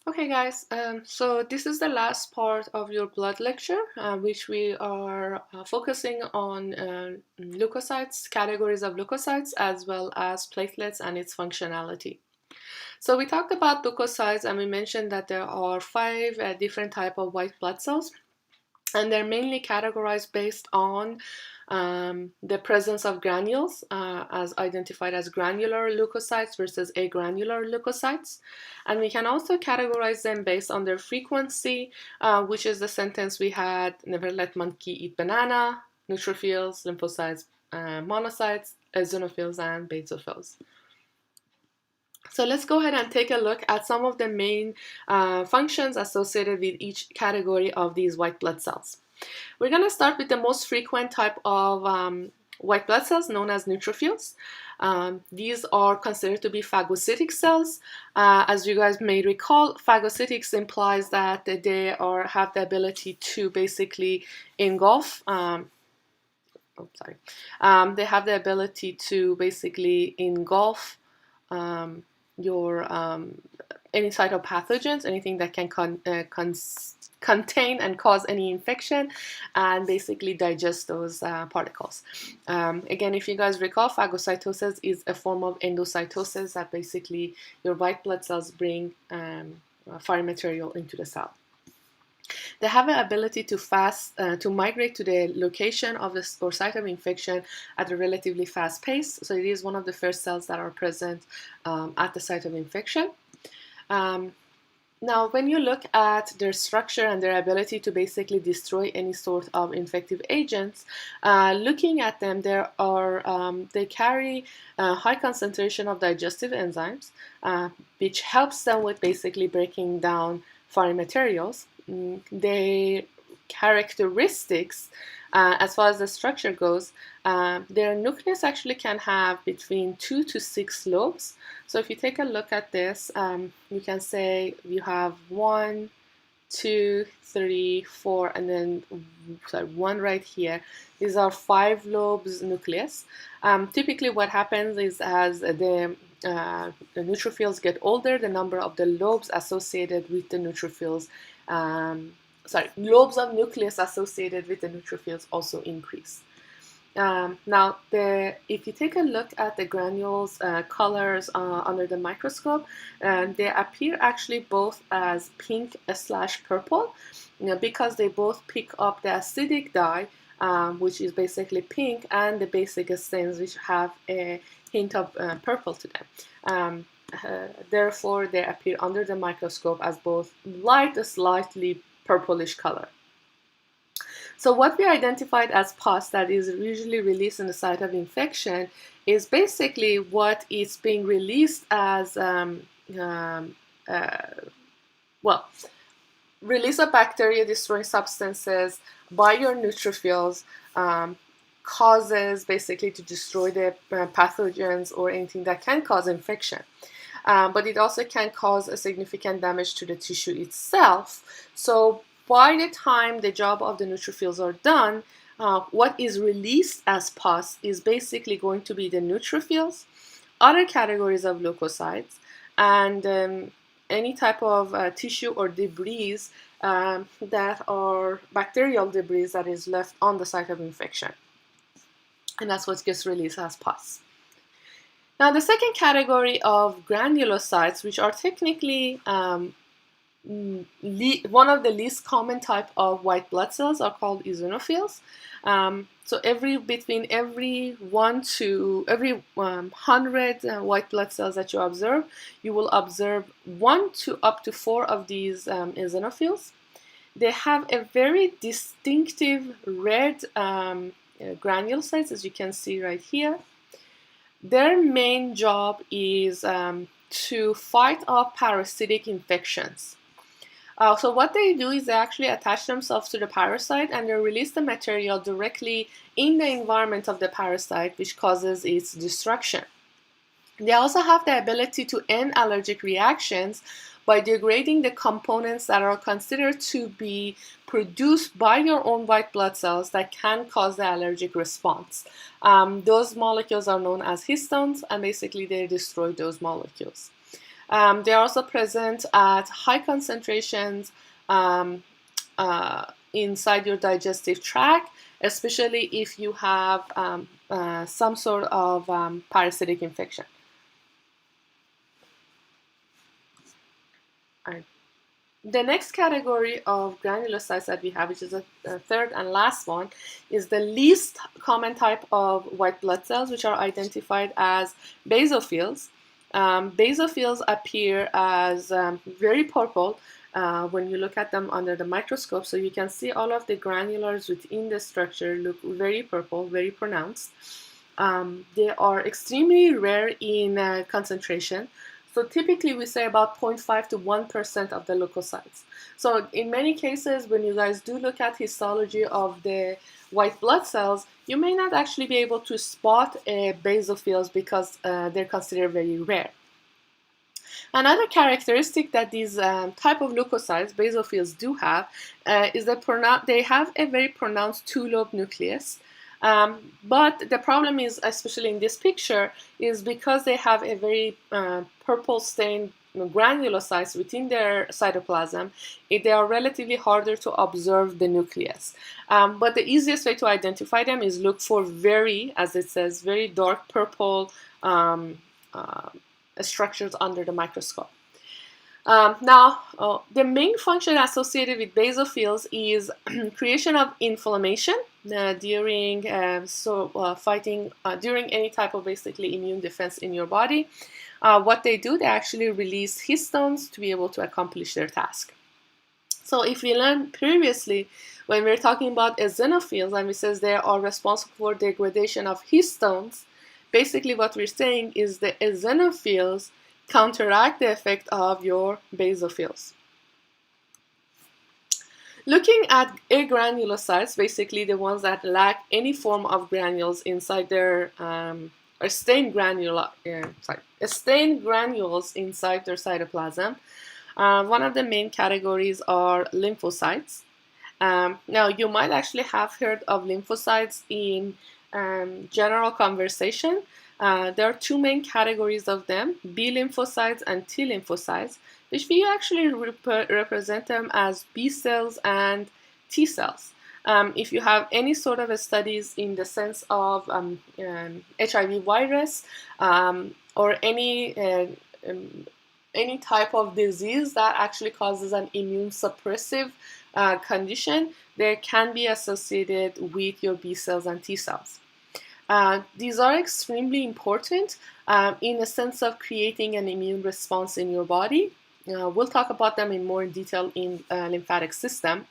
Okay, guys, so this is the last part of your blood lecture, which we are focusing on leukocytes, categories of leukocytes, as well as platelets and its functionality. So we talked about leukocytes, and we mentioned that there are five different types of white blood cells, and they're mainly categorized based on the presence of granules, as identified as granular leukocytes versus agranular leukocytes. And we can also categorize them based on their frequency, which is the sentence we had: never let monkey eat banana, neutrophils, lymphocytes, monocytes, eosinophils, and basophils. So let's go ahead and take a look at some of the main functions associated with each category of these white blood cells. We're going to start with the most frequent type of white blood cells, known as neutrophils. These are considered to be phagocytic cells. As you guys may recall, phagocytics implies that they have the ability to basically engulf. They have the ability to basically engulf your any cytopathogens, anything that can contain and cause any infection, and basically digest those particles. Again, if you guys recall, phagocytosis is a form of endocytosis that basically your white blood cells bring foreign material into the cell. They have the ability to migrate to the location of the or site of infection at a relatively fast pace. So it is one of the first cells that are present at the site of infection. Now, when you look at their structure and their ability to basically destroy any sort of infective agents, looking at them, they carry a high concentration of digestive enzymes, which helps them with basically breaking down foreign materials. Their characteristics, as far as the structure goes, their nucleus actually can have between 2 to 6 lobes. So if you take a look at this, you can say you have 1, 2, 3, 4, and then one right here. These are 5 lobes nucleus. Typically what happens is as the neutrophils get older, the number of the lobes associated with the neutrophils, lobes of nucleus associated with the neutrophils also increase. Now, if you take a look at the granules colors under the microscope, they appear actually both as pink / purple, because they both pick up the acidic dye, which is basically pink, and the basic stains, which have a hint of purple to them. Therefore, they appear under the microscope as both light, slightly purplish color. So what we identified as pus that is usually released in the site of infection is basically what is being released as, release of bacteria-destroying substances by your neutrophils causes basically to destroy the pathogens or anything that can cause infection. But it also can cause a significant damage to the tissue itself. So by the time the job of the neutrophils are done, what is released as pus is basically going to be the neutrophils, other categories of leukocytes, and any type of tissue or debris that are bacterial debris that is left on the site of infection. And that's what gets released as pus. Now, the second category of granulocytes, which are technically one of the least common type of white blood cells, are called eosinophils. So between every 1 to every 100 white blood cells that you observe, you will observe 1 to up to 4 of these eosinophils. They have a very distinctive red granulocytes, as you can see right here. Their main job is to fight off parasitic infections. So what they do is they actually attach themselves to the parasite and they release the material directly in the environment of the parasite, which causes its destruction. They also have the ability to end allergic reactions by degrading the components that are considered to be produced by your own white blood cells that can cause the allergic response. Those molecules are known as histones, and basically they destroy those molecules. They are also present at high concentrations um, inside your digestive tract, especially if you have some sort of parasitic infection. All right. The next category of granulocytes that we have, which is the third and last one, is the least common type of white blood cells, which are identified as basophils. Basophils appear as very purple when you look at them under the microscope. So you can see all of the granulars within the structure look very purple, very pronounced. They are extremely rare in concentration. So typically we say about 0.5 to 1% of the leukocytes. So in many cases, when you guys do look at histology of the white blood cells, you may not actually be able to spot basophils because they're considered very rare. Another characteristic that these type of leukocytes, basophils, do have is that they have a very pronounced two-lobe nucleus. But the problem is, especially in this picture, is because they have a very purple stained granulocytes within their cytoplasm, they are relatively harder to observe the nucleus. But the easiest way to identify them is look for very, as it says, very dark purple structures under the microscope. The main function associated with basophils is creation of inflammation during during any type of basically immune defense in your body. What they do, they actually release histones to be able to accomplish their task. So if we learned previously, when we're talking about eosinophils, and we says they are responsible for degradation of histones, basically what we're saying is the eosinophils counteract the effect of your basophils. Looking at agranulocytes, basically the ones that lack any form of granules inside their stained granules inside their cytoplasm. One of the main categories are lymphocytes. Now, you might actually have heard of lymphocytes in general conversation. There are two main categories of them, B lymphocytes and T lymphocytes, which we actually represent them as B cells and T cells. If you have any sort of studies in the sense of HIV virus or any type of disease that actually causes an immune suppressive condition, they can be associated with your B cells and T cells. These are extremely important in the sense of creating an immune response in your body. We'll talk about them in more detail in lymphatic system.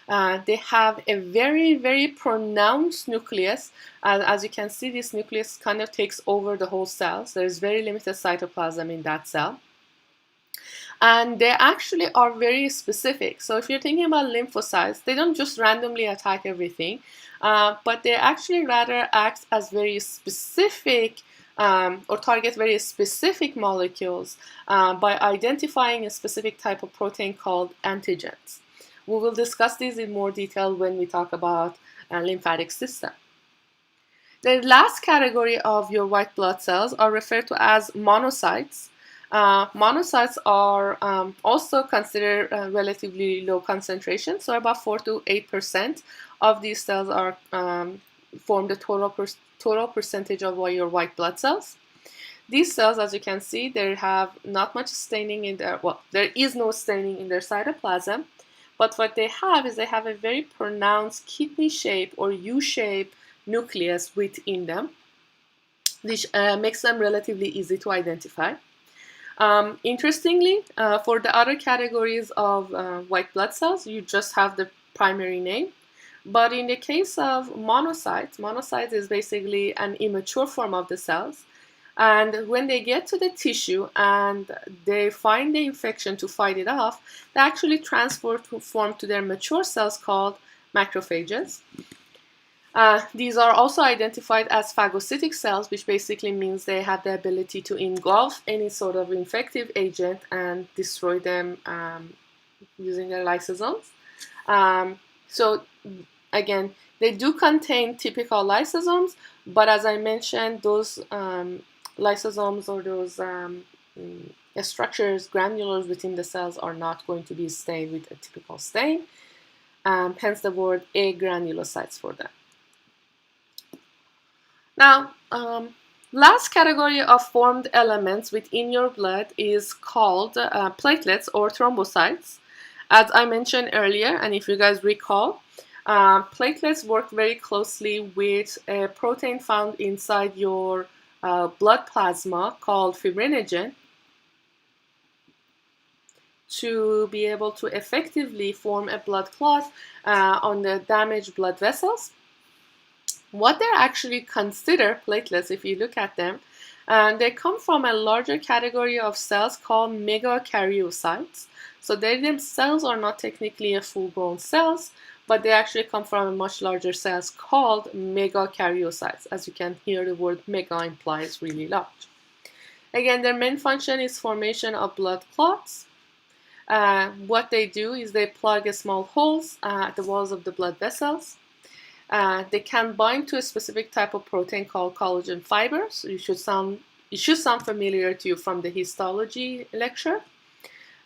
They have a very, very pronounced nucleus. As you can see, this nucleus kind of takes over the whole cell. So there's very limited cytoplasm in that cell. And they actually are very specific. So if you're thinking about lymphocytes, they don't just randomly attack everything, but they actually rather act as very specific or target very specific molecules by identifying a specific type of protein called antigens. We will discuss these in more detail when we talk about lymphatic system. The last category of your white blood cells are referred to as monocytes. Monocytes are also considered relatively low concentration, so about 4 to 8% of these cells are form the total percentage of all your white blood cells. These cells, as you can see, they have not much staining in their, well, there is no staining in their cytoplasm, but what they have is they have a very pronounced kidney shape or U-shaped nucleus within them, which makes them relatively easy to identify. Interestingly, for the other categories of white blood cells, you just have the primary name. But in the case of monocytes is basically an immature form of the cells. And when they get to the tissue and they find the infection to fight it off, they actually transform to their mature cells called macrophages. These are also identified as phagocytic cells, which basically means they have the ability to engulf any sort of infective agent and destroy them using their lysosomes. So again, they do contain typical lysosomes, but as I mentioned, those lysosomes or those structures, granulars within the cells are not going to be stained with a typical stain. Hence the word agranulocytes for them. Now, last category of formed elements within your blood is called platelets or thrombocytes. As I mentioned earlier, and if you guys recall, platelets work very closely with a protein found inside your blood plasma called fibrinogen to be able to effectively form a blood clot on the damaged blood vessels. What they're actually considered, platelets, if you look at them, they come from a larger category of cells called megakaryocytes. So they themselves are not technically a full-grown cells, but they actually come from a much larger cells called megakaryocytes. As you can hear, the word mega implies really large. Again, their main function is formation of blood clots. What they do is they plug small holes at the walls of the blood vessels. They can bind to a specific type of protein called collagen fibers. It should sound familiar to you from the histology lecture.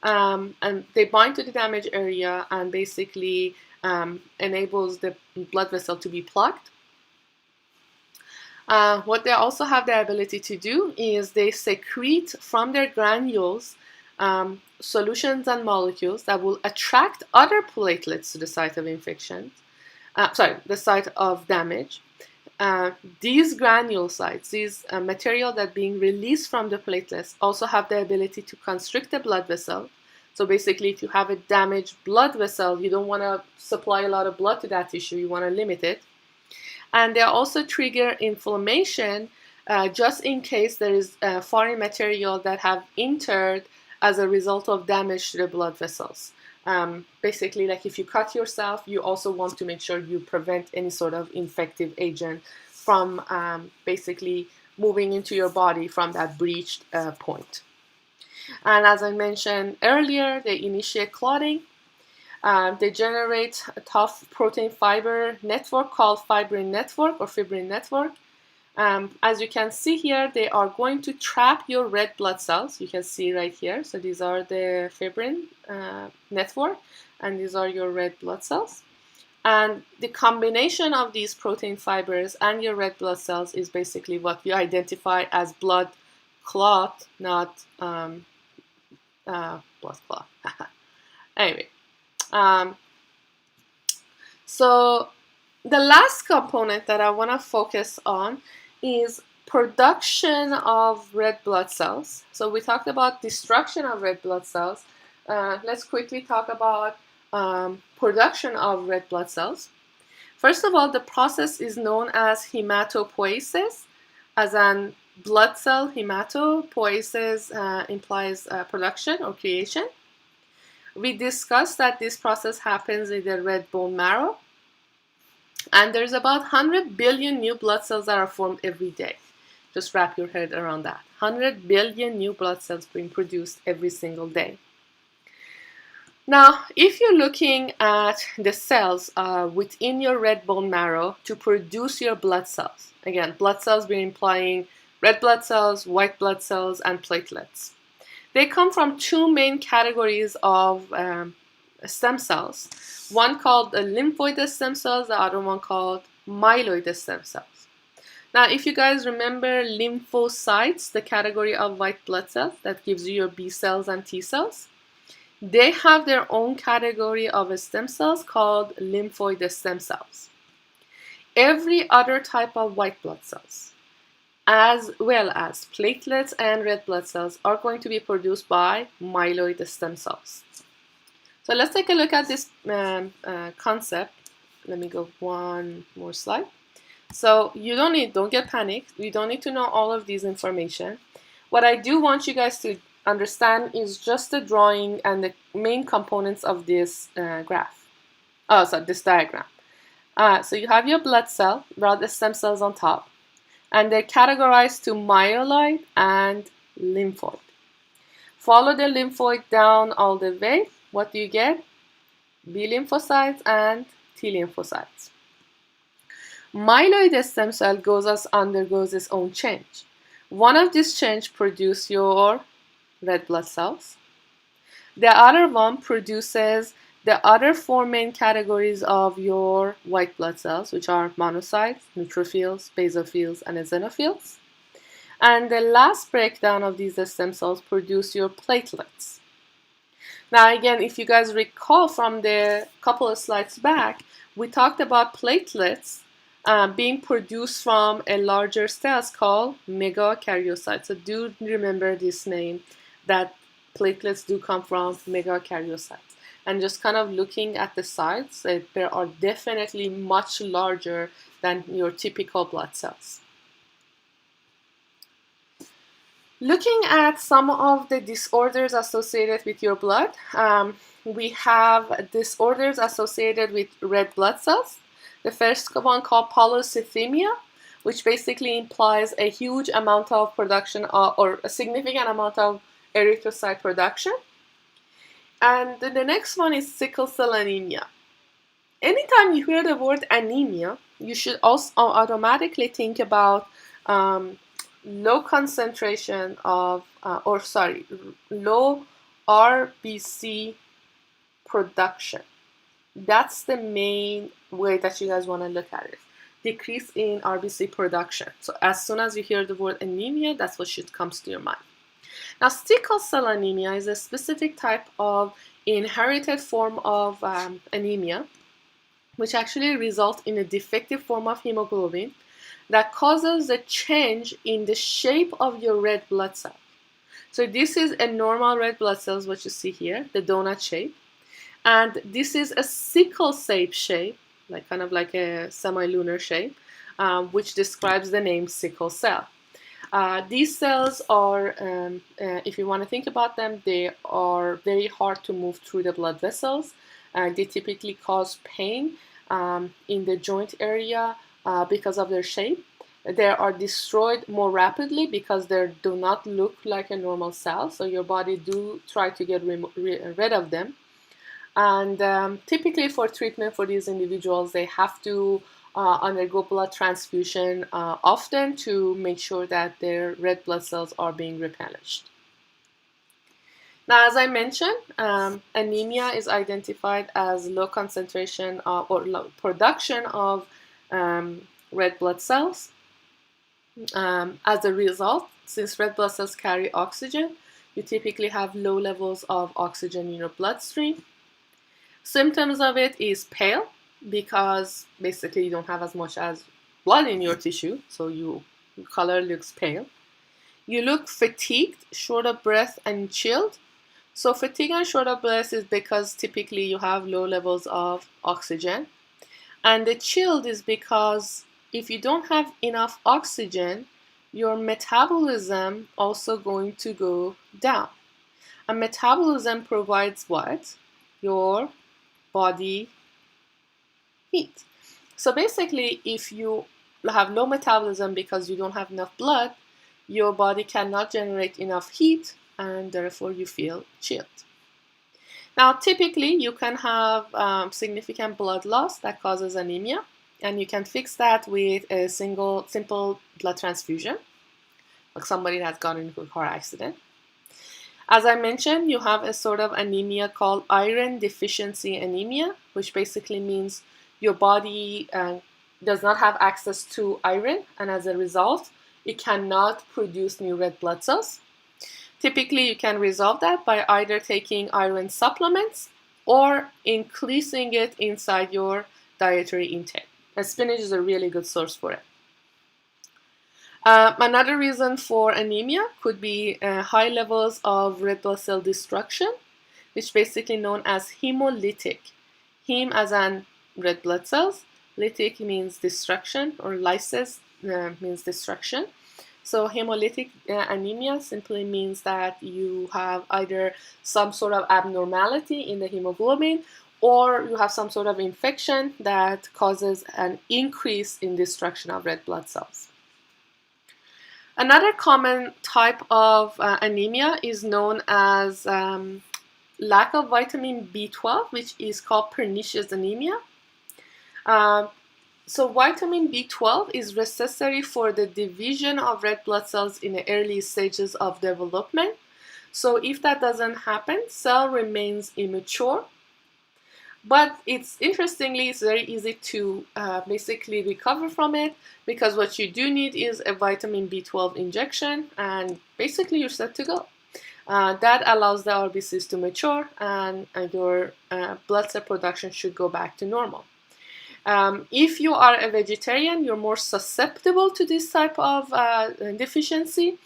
And they bind to the damaged area and basically enables the blood vessel to be plugged. What they also have the ability to do is they secrete from their granules solutions and molecules that will attract other platelets to the site of infection. The site of damage. These granulocytes, these material that being released from the platelets, also have the ability to constrict the blood vessel. So basically, if you have a damaged blood vessel, you don't want to supply a lot of blood to that tissue, you want to limit it. And they also trigger inflammation just in case there is foreign material that have entered as a result of damage to the blood vessels. Basically, like if you cut yourself, you also want to make sure you prevent any sort of infective agent from basically moving into your body from that breached point. And as I mentioned earlier, they initiate clotting. They generate a tough protein fiber network called fibrin network or fibrin network. As you can see here, they are going to trap your red blood cells. You can see right here. So these are the fibrin network, and these are your red blood cells. And the combination of these protein fibers and your red blood cells is basically what we identify as blood clot, not blood clot. Anyway, so the last component that I want to focus on is production of red blood cells. So we talked about destruction of red blood cells. Let's quickly talk about production of red blood cells. First of all, the process is known as hematopoiesis, as in blood cell hematopoiesis implies production or creation. We discussed that this process happens in the red bone marrow. And there's about 100 billion new blood cells that are formed every day. Just wrap your head around that. 100 billion new blood cells being produced every single day. Now, if you're looking at the cells within your red bone marrow to produce your blood cells, again, blood cells being implying red blood cells, white blood cells, and platelets. They come from two main categories of stem cells. One called lymphoid stem cells, the other one called myeloid stem cells. Now, if you guys remember lymphocytes, the category of white blood cells that gives you your B cells and T cells, they have their own category of stem cells called lymphoid stem cells. Every other type of white blood cells, as well as platelets and red blood cells, are going to be produced by myeloid stem cells. So let's take a look at this concept. Let me go one more slide. So don't get panicked. You don't need to know all of these information. What I do want you guys to understand is just the drawing and the main components of this this diagram. So you have your blood cell, blood stem cells on top, and they're categorized to myeloid and lymphoid. Follow the lymphoid down all the way. What do you get? B lymphocytes and T lymphocytes. Myeloid stem cell undergoes its own change. One of these change produce your red blood cells. The other one produces the other four main categories of your white blood cells, which are monocytes, neutrophils, basophils, and eosinophils. And the last breakdown of these stem cells produce your platelets. Now again, if you guys recall from the couple of slides back, we talked about platelets being produced from a larger cells called megakaryocytes. So do remember this name, that platelets do come from megakaryocytes. And just kind of looking at the sides, they are definitely much larger than your typical blood cells. Looking at some of the disorders associated with your blood, we have disorders associated with red blood cells. The first one called polycythemia, which basically implies a huge amount of production or a significant amount of erythrocyte production. And the next one is sickle cell anemia. Anytime you hear the word anemia, you should also automatically think about low concentration of, low RBC production. That's the main way that you guys want to look at it. Decrease in RBC production. So as soon as you hear the word anemia, that's what should come to your mind. Now, sickle cell anemia is a specific type of inherited form of anemia, which actually results in a defective form of hemoglobin that causes a change in the shape of your red blood cell. So this is a normal red blood cells, what you see here, the donut shape. And this is a sickle shape, like kind of like a semi-lunar shape, which describes the name sickle cell. These cells are, if you want to think about them, they are very hard to move through the blood vessels. They typically cause pain in the joint area because of their shape. They are destroyed more rapidly because they do not look like a normal cell, so your body do try to get rid of them. And typically for treatment for these individuals, they have to undergo blood transfusion often to make sure that their red blood cells are being replenished. Now, as I mentioned, anemia is identified as low concentration or low production of red blood cells. As a result, since red blood cells carry oxygen, you typically have low levels of oxygen in your bloodstream. Symptoms of it is pale, because basically you don't have as much as blood in your tissue, so your color looks pale. You look fatigued, short of breath, and chilled. So fatigue and short of breath is because typically you have low levels of oxygen. And the chilled is because if you don't have enough oxygen, your metabolism also going to go down. And metabolism provides what? Your body heat. So basically, if you have low metabolism because you don't have enough blood, your body cannot generate enough heat, and therefore you feel chilled. Now, typically, you can have significant blood loss that causes anemia, and you can fix that with a simple blood transfusion, like somebody that's gotten into a car accident. As I mentioned, you have a sort of anemia called iron deficiency anemia, which basically means your body does not have access to iron, and as a result, it cannot produce new red blood cells. Typically, you can resolve that by either taking iron supplements or increasing it inside your dietary intake. And spinach is a really good source for it. Another reason for anemia could be high levels of red blood cell destruction, which is basically known as hemolytic. Heme as in red blood cells, lytic means destruction, or lysis means destruction. So hemolytic anemia simply means that you have either some sort of abnormality in the hemoglobin, or you have some sort of infection that causes an increase in destruction of red blood cells. Another common type of anemia is known as lack of vitamin B12, which is called pernicious anemia. So vitamin B12 is necessary for the division of red blood cells in the early stages of development. So if that doesn't happen, cell remains immature. But it's very easy to basically recover from it, because what you do need is a vitamin B12 injection, and basically you're set to go. That allows the RBCs to mature, and your blood cell production should go back to normal. If you are a vegetarian, you're more susceptible to this type of deficiency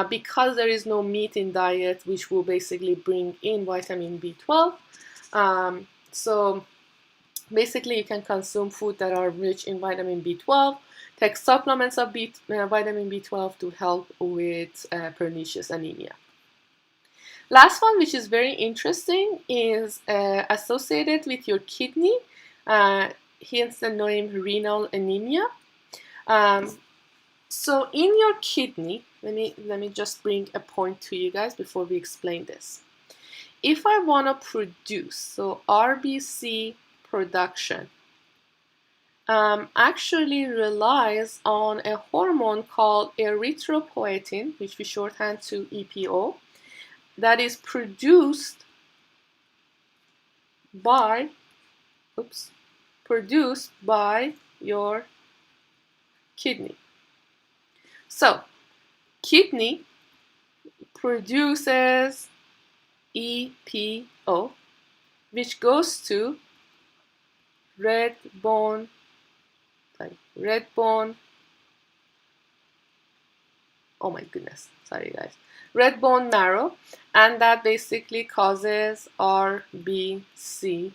because there is no meat in diet, which will basically bring in vitamin B12. So basically you can consume food that are rich in vitamin B12, take supplements of vitamin B12 to help with pernicious anemia. Last one, which is very interesting, is associated with your kidney, hence the name renal anemia. So in your kidney, let me just bring a point to you guys before we explain this. If I want to produce, so RBC production actually relies on a hormone called erythropoietin, which we shorthand to EPO, that is produced by your kidney. So kidney produces EPO, which goes to red bone marrow, and that basically causes RBC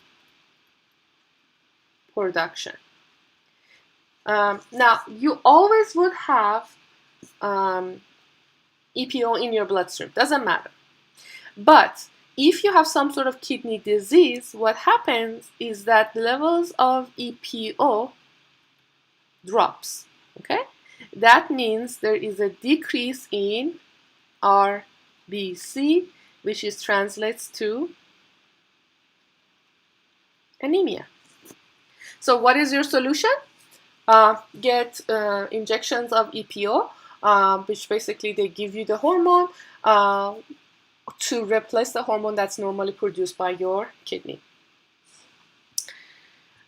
production. Now, you always would have EPO in your bloodstream, doesn't matter. But if you have some sort of kidney disease, what happens is that levels of EPO drops, okay? That means there is a decrease in RBC, which translates to anemia. So what is your solution? Get injections of EPO, which basically they give you the hormone to replace the hormone that's normally produced by your kidney.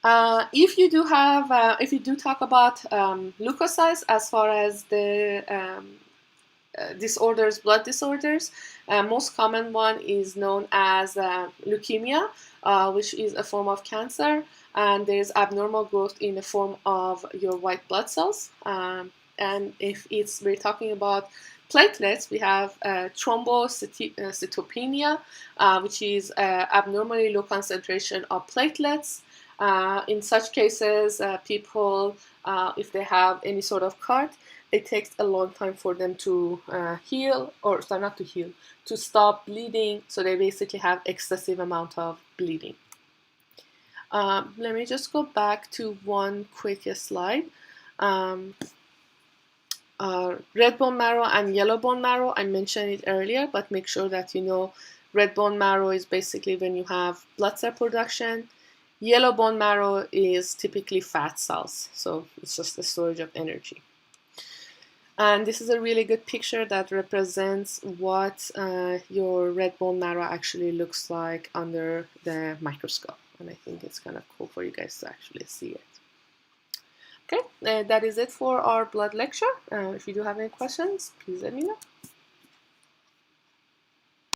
If you do talk about leukocytes, as far as the blood disorders, most common one is known as leukemia, which is a form of cancer, and there's abnormal growth in the form of your white blood cells. And if we're talking about platelets, we have thrombocytopenia, which is abnormally low concentration of platelets. In such cases, people, if they have any sort of cut, it takes a long time for them to to stop bleeding. So they basically have excessive amount of bleeding. Let me just go back to one quick slide. Red bone marrow and yellow bone marrow, I mentioned it earlier, but make sure that you know red bone marrow is basically when you have blood cell production. Yellow bone marrow is typically fat cells, so it's just the storage of energy. And this is a really good picture that represents what your red bone marrow actually looks like under the microscope. And I think it's kind of cool for you guys to actually see it. Okay, that is it for our blood lecture. If you do have any questions, please let me know.